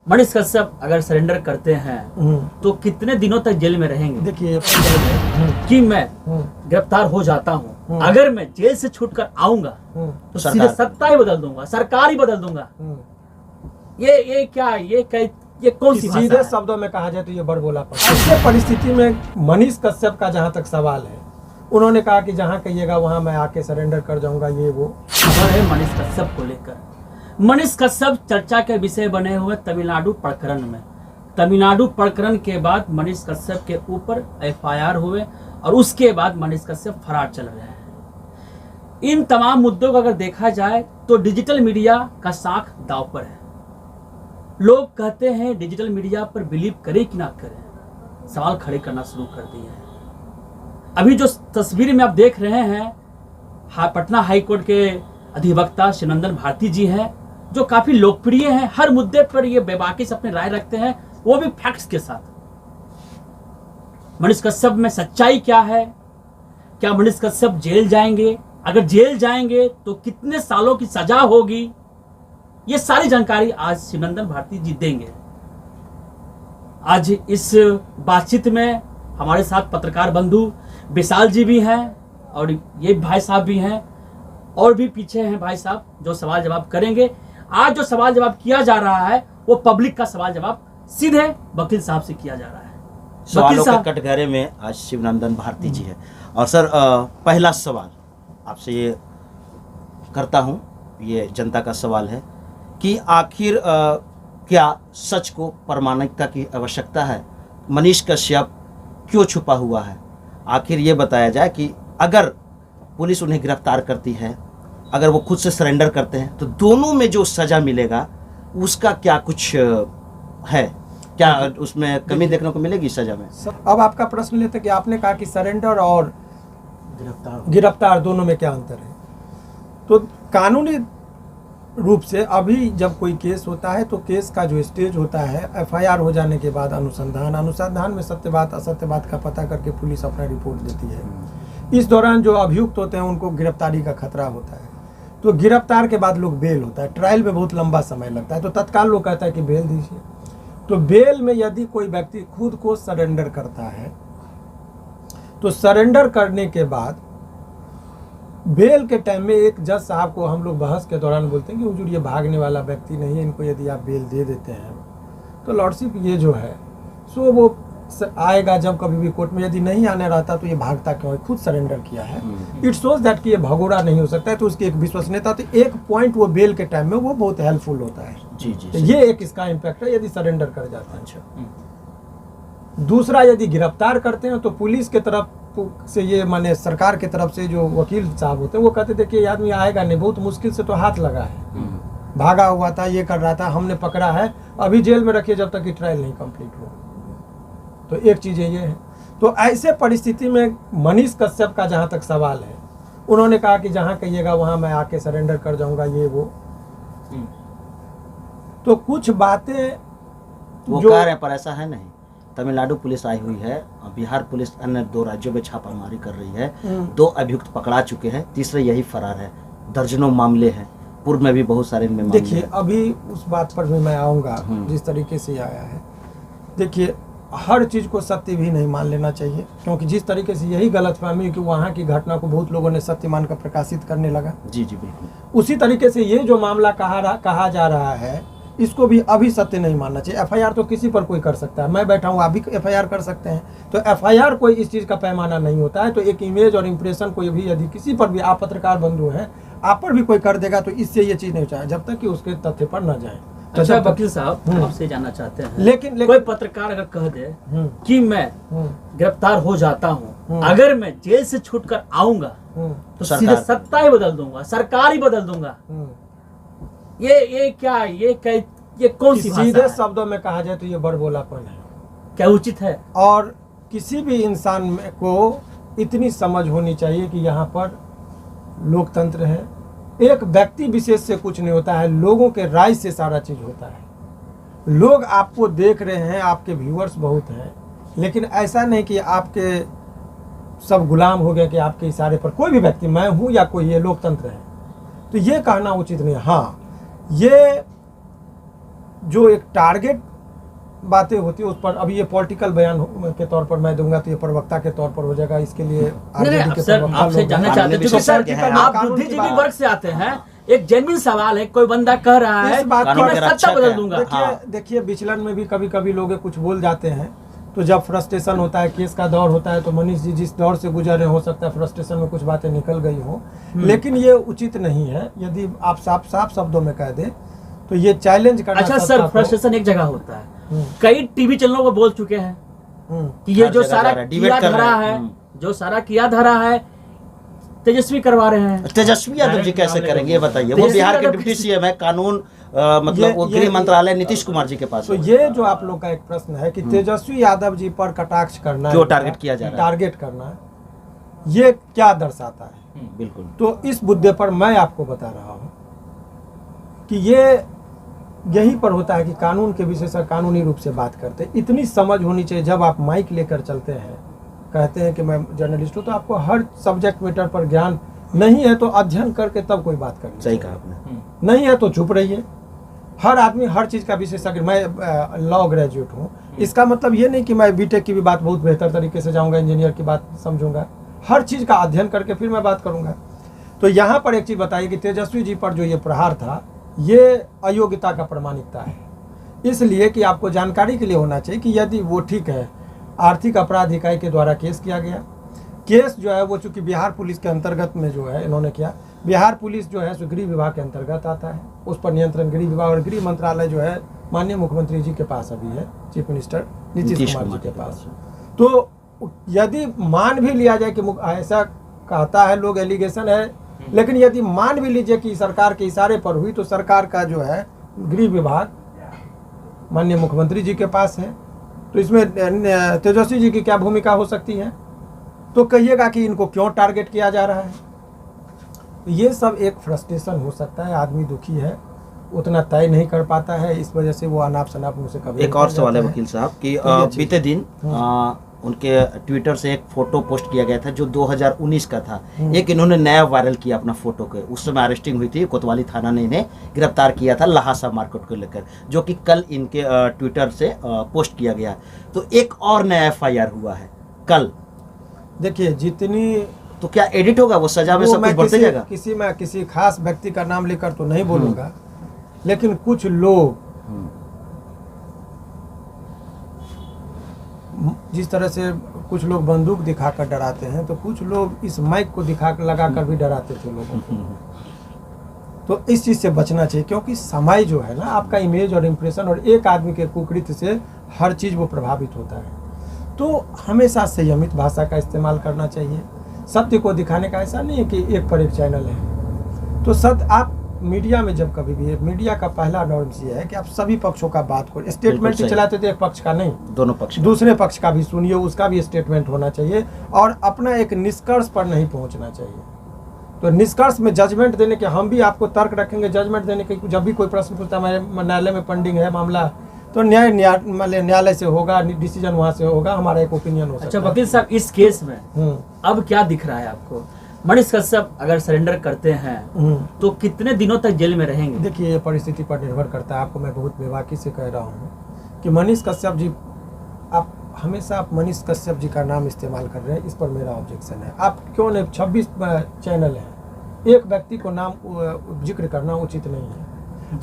मनीष कश्यप अगर सरेंडर करते हैं तो कितने दिनों तक जेल में रहेंगे? देखिए कि मैं गिरफ्तार हो जाता हूँ, अगर मैं जेल से छूटकर आऊंगा तो सीधे सत्ता ही बदल दूंगा, सरकार ही बदल दूंगा। ये क्या, ये कौन सी सीधे शब्दों में कहा जाए तो ये बड़बोलापन। ऐसे परिस्थिति में मनीष कश्यप का जहाँ तक सवाल है, उन्होंने कहा कि जहाँ कहिएगा वहाँ मैं आके सरेंडर कर जाऊंगा, ये वो खबर है मनीष कश्यप को लेकर। मनीष कश्यप चर्चा के विषय बने हुए तमिलनाडु प्रकरण में। तमिलनाडु प्रकरण के बाद मनीष कश्यप के ऊपर एफआईआर हुए और उसके बाद मनीष कश्यप फरार चल रहे हैं। इन तमाम मुद्दों को अगर देखा जाए तो डिजिटल मीडिया का साख दांव पर है। लोग कहते हैं डिजिटल मीडिया पर बिलीव करें कि ना करें, सवाल खड़े करना शुरू कर दिए हैं। अभी जो तस्वीर में आप देख रहे हैं, पटना हाईकोर्ट के अधिवक्ता शिवनंदन भारती जी हैं, जो काफी लोकप्रिय हैं, हर मुद्दे पर ये बेबाकी से अपनी राय रखते हैं, वो भी फैक्ट्स के साथ। मनीष कश्यप में सच्चाई क्या है? क्या मनीष कश्यप जेल जाएंगे? अगर जेल जाएंगे तो कितने सालों की सजा होगी? ये सारी जानकारी आज शिवनंदन भारती जी देंगे। आज इस बातचीत में हमारे साथ पत्रकार बंधु विशाल जी भी हैं और ये भाई साहब भी हैं, और भी पीछे हैं भाई साहब जो सवाल जवाब करेंगे। आज जो सवाल जवाब किया जा रहा है वो पब्लिक का सवाल जवाब सीधे वकील साहब से किया जा रहा है। सवालों के कटघरे में आज शिवनंदन भारती जी है। और सर, पहला सवाल आपसे ये करता हूँ, ये जनता का सवाल है कि आखिर क्या सच को प्रामाणिकता की आवश्यकता है? मनीष कश्यप क्यों छुपा हुआ है? आखिर ये बताया जाए कि अगर पुलिस उन्हें गिरफ्तार करती है, अगर वो खुद से सरेंडर करते हैं, तो दोनों में जो सज़ा मिलेगा उसका क्या कुछ है? क्या उसमें कमी देखने को मिलेगी सज़ा में? अब आपका प्रश्न लेते कि आपने कहा कि सरेंडर और गिरफ्तार दोनों में क्या अंतर है। तो कानूनी रूप से अभी जब कोई केस होता है तो केस का जो स्टेज होता है, एफआईआर हो जाने के बाद अनुसंधान में सत्य बात असत्य बात का पता करके पुलिस अपना रिपोर्ट देती है। इस दौरान जो अभियुक्त होते हैं उनको गिरफ्तारी का खतरा होता है, तो गिरफ्तार के बाद लोग बेल होता है। ट्रायल में बहुत लंबा समय लगता है, तो तत्काल लोग कहता है कि बेल दीजिए। तो बेल में यदि कोई व्यक्ति खुद को सरेंडर करता है तो सरेंडर करने के बाद बेल के टाइम में एक जज साहब को हम लोग बहस के दौरान बोलते हैं कि हुजूर ये भागने वाला व्यक्ति नहीं है, इनको यदि आप बेल दे देते हैं तो लॉर्डशिप ये जो है सो वो आएगा जब कभी भी कोर्ट में। यदि नहीं आने रहता तो ये भागता क्यों है? खुद सरेंडर किया है। इट शोज दैट कि ये भगोड़ा नहीं हो सकता है, तो उसकी एक विश्वसनीयता। तो एक पॉइंट वो बेल के टाइम में वो बहुत हेल्पफुल होता है। जी जी, तो ये एक इसका इम्पैक्ट है यदि सरेंडर कर जाता है। अच्छा, दूसरा यदि गिरफ्तार करते हैं तो पुलिस के तरफ से ये माने सरकार की तरफ से जो वकील साहब होते हैं वो कहते थे कि ये आदमी आएगा नहीं, बहुत मुश्किल से तो हाथ लगा है, भागा हुआ था, ये कर रहा था, हमने पकड़ा है, अभी जेल में रखिए जब तक कि ट्रायल नहीं कंप्लीट हो। तो एक चीज़ ये है। तो ऐसे परिस्थिति में मनीष कश्यप का जहाँ तक सवाल है, उन्होंने कहा कि जहाँ कहिएगा वहाँ मैं आके सरेंडर कर जाऊँगा, ये वो। तो कुछ बातें वो कह रहे हैं, पर ऐसा है नहीं। तमिलनाडु पुलिस आई हुई है, बिहार पुलिस अन्य 2 राज्यों में छापामारी कर रही है, 2 अभियुक्त पकड़ा चुके हैं, तीसरे यही फरार है। दर्जनों मामले हैं, पूर्व में भी बहुत सारे इनमें मामले। देखिए, अभी उस बात पर भी मैं आऊँगा जिस तरीके से आया है। देखिए, हर चीज़ को सत्य भी नहीं मान लेना चाहिए, क्योंकि जिस तरीके से यही गलतफहमी कि वहाँ की घटना को बहुत लोगों ने सत्य मानकर प्रकाशित करने लगा। जी जी बिल्कुल। उसी तरीके से ये जो मामला कहा जा रहा है, इसको भी अभी सत्य नहीं मानना चाहिए। एफआईआर तो किसी पर कोई कर सकता है, मैं बैठा हूँ, आप भी एफआईआर कर सकते हैं। तो एफआईआर कोई इस चीज़ का पैमाना नहीं होता है। तो एक इमेज और इम्प्रेशन कोई भी यदि किसी पर भी, आप पत्रकार बंधु हैं, आप पर भी कोई कर देगा तो इससे ये चीज़ नहीं चाहिए जब तक कि उसके तथ्य पर न जाए। अच्छा वकील साहब, आपसे जानना चाहते हैं, लेकिन कोई पत्रकार अगर कह दे कि मैं गिरफ्तार हो जाता हूँ, अगर मैं जेल से छूटकर आऊंगा तो सीधे सत्ता ही बदल दूंगा, सरकार ही बदल दूंगा, ये क्या, ये कौन सी सीधे शब्दों में कहा जाए तो ये बड़बोलापन है। क्या उचित है? और किसी भी इंसान को इतनी समझ होनी चाहिए कि यहाँ पर लोकतंत्र है, एक व्यक्ति विशेष से कुछ नहीं होता है, लोगों के राय से सारा चीज होता है। लोग आपको देख रहे हैं, आपके व्यूअर्स बहुत हैं, लेकिन ऐसा नहीं कि आपके सब गुलाम हो गए कि आपके इशारे पर कोई भी व्यक्ति, मैं हूँ या कोई, ये लोकतंत्र है। तो ये कहना उचित नहीं। हाँ, ये जो एक टारगेट बातें होती है उस पर, अभी ये पॉलिटिकल बयान के तौर पर मैं दूंगा तो ये प्रवक्ता के तौर पर हो जाएगा, इसके लिए आरजेडी के सर प्रवक्ता आपसे लोग जानना हैं। चाहते हैं क्योंकि सर political आप कानून की बुद्धिजीवी बात- वर्ग से आते हैं, एक जेन्युइन सवाल है, कोई बंदा कह रहा है इस बात कि को मैं रक्षा सत्ता बदल है। दूंगा। हाँ। देखिए विचलन में भी कभी कभी लोग कुछ बोल जाते हैं, तो जब फ्रस्ट्रेशन होता है, केस का दौर होता है, तो मनीष जी जिस दौर से गुजर रहे हो सकता है फ्रस्ट्रेशन में कुछ बातें निकल गई हो, लेकिन ये उचित नहीं है। यदि आप साफ साफ शब्दों में कह दें तो ये चैलेंज करना। अच्छा सत्ता सर, को- फ्रस्ट्रेशन एक जगह होता है, हम्म, कई टीवी चैनलों पर बोल चुके हैं हम्म। कि ये हर जो जगह सारा जा रहा है, किया डिबेट कर धरा रहे हैं। है, जो सारा किया धरा है तेजस्वी करवा रहे हैं। तेजस्वी यादव जी कैसे करेंगे ये बताइए? वो तेजस्वी बिहार के यादव डिप्टी किसी- सीएम है, कानून मतलब वो ये- गृह मंत्रालय नीतीश कुमार जी के पास तो है। ये जो आप लोग का एक प्रश्न है कि तेजस्वी यादव जी पर कटाक्ष करना, क्यों टारगेट किया जा रहा है? टारगेट करना, ये क्या दर्शाता है? बिल्कुल। तो इस मुद्दे पर मैं आपको बता रहा हूं कि ये यहीं पर होता है कि कानून के विशेषज्ञ कानूनी रूप से बात करते हैं। इतनी समझ होनी चाहिए, जब आप माइक लेकर चलते हैं, कहते हैं कि मैं जर्नलिस्ट हूं, तो आपको हर सब्जेक्ट मैटर पर ज्ञान नहीं है तो अध्ययन करके तब कोई बात करनी सही चाहिए। कहा आपने। नहीं है तो चुप रहिए। हर आदमी हर चीज़ का विशेषज्ञ, मैं लॉ ग्रेजुएट हूँ, इसका मतलब ये नहीं कि मैं बीटेक की भी बात बहुत बेहतर तरीके से जाऊँगा, इंजीनियर की बात समझूंगा। हर चीज़ का अध्ययन करके फिर मैं बात करूँगा। तो यहाँ पर एक चीज़ बताइए कि तेजस्वी जी पर जो ये प्रहार था, ये अयोग्यता का प्रमाणिकता है। इसलिए कि आपको जानकारी के लिए होना चाहिए कि यदि वो ठीक है, आर्थिक अपराध इकाई के द्वारा केस किया गया, केस जो है वो चूंकि बिहार पुलिस के अंतर्गत में जो है इन्होंने किया, बिहार पुलिस जो है सो गृह विभाग के अंतर्गत आता है, उस पर नियंत्रण गृह विभाग और गृह मंत्रालय जो है माननीय मुख्यमंत्री जी के पास अभी है, चीफ मिनिस्टर नीतीश कुमार जी के पास। तो यदि मान भी लिया जाए कि ऐसा कहता है लोग, एलिगेशन है, लेकिन यदि मान भी लीजिए कि सरकार के इशारे पर हुई, तो सरकार का जो है गृह विभाग माननीय मुख्यमंत्री जी के पास है। तो इसमें तेजस्वी जी की क्या भूमिका हो सकती है? तो कहिएगा कि इनको क्यों टारगेट किया जा रहा है। ये सब एक फ्रस्ट्रेशन हो सकता है, आदमी दुखी है, उतना तय नहीं कर पाता है, इस वजह से वो अनाप शनाप मुझसे कभी एक और सवाल है वकील साहब कि बीते दिन उनके ट्विटर से एक फोटो पोस्ट किया गया था जो 2019 का था। एक इन्होंने नया वायरल किया अपना फोटो के, उस समय अरेस्टिंग हुई थी, कोतवाली थाना ने इन्हें गिरफ्तार किया था लहासा मार्केट को लेकर, जो कि कल इनके ट्विटर से पोस्ट किया गया। तो एक और नया FIR हुआ है कल। देखिए जितनी तो क्या एडिट होगा वो सजा में वो सब कुछ मैं बढ़ते जाएगा? किसी खास व्यक्ति का नाम लेकर तो नहीं बोलूंगा, लेकिन कुछ लोग जिस तरह से कुछ लोग बंदूक दिखाकर डराते हैं, तो कुछ लोग इस माइक को लगाकर भी डराते थे लोगों को। तो इस चीज़ से बचना चाहिए, क्योंकि समय जो है ना, आपका इमेज और इम्प्रेशन और एक आदमी के कुकृत्य से हर चीज़ वो प्रभावित होता है। तो हमेशा संयमित भाषा का इस्तेमाल करना चाहिए। सत्य को दिखाने का ऐसा नहीं है कि एक पर एक चैनल है। तो सत्य आप मीडिया में जब कभी भी, मीडिया का पहला नॉर्म ये है कि आप सभी पक्षों का बात करो। स्टेटमेंट ही चलाते थे एक पक्ष का नहीं, दोनों पक्ष का। दूसरे पक्ष का भी सुनिए, उसका भी स्टेटमेंट होना चाहिए और अपना एक निष्कर्ष पर नहीं पहुंचना चाहिए। तो निष्कर्ष में जजमेंट देने के, हम भी आपको तर्क रखेंगे जजमेंट देने के। जब भी कोई प्रश्न पूछता है हमारे न्यायालय में पेंडिंग है मामला, तो न्यायालय से होगा, डिसीजन वहाँ से होगा, हमारा एक ओपिनियन हो सकता अच्छा है। वकील साहब, इस केस में अब क्या दिख रहा है आपको? मनीष कश्यप अगर सरेंडर करते हैं तो कितने दिनों तक जेल में रहेंगे? देखिए ये परिस्थिति पर निर्भर करता है। आपको मैं बहुत बेबाकी से कह रहा हूँ कि मनीष कश्यप जी, आप हमेशा आप मनीष कश्यप जी का नाम इस्तेमाल कर रहे हैं, इस पर मेरा ऑब्जेक्शन है। आप क्यों नहीं, 26 चैनल हैं, एक व्यक्ति को नाम जिक्र करना उचित नहीं है।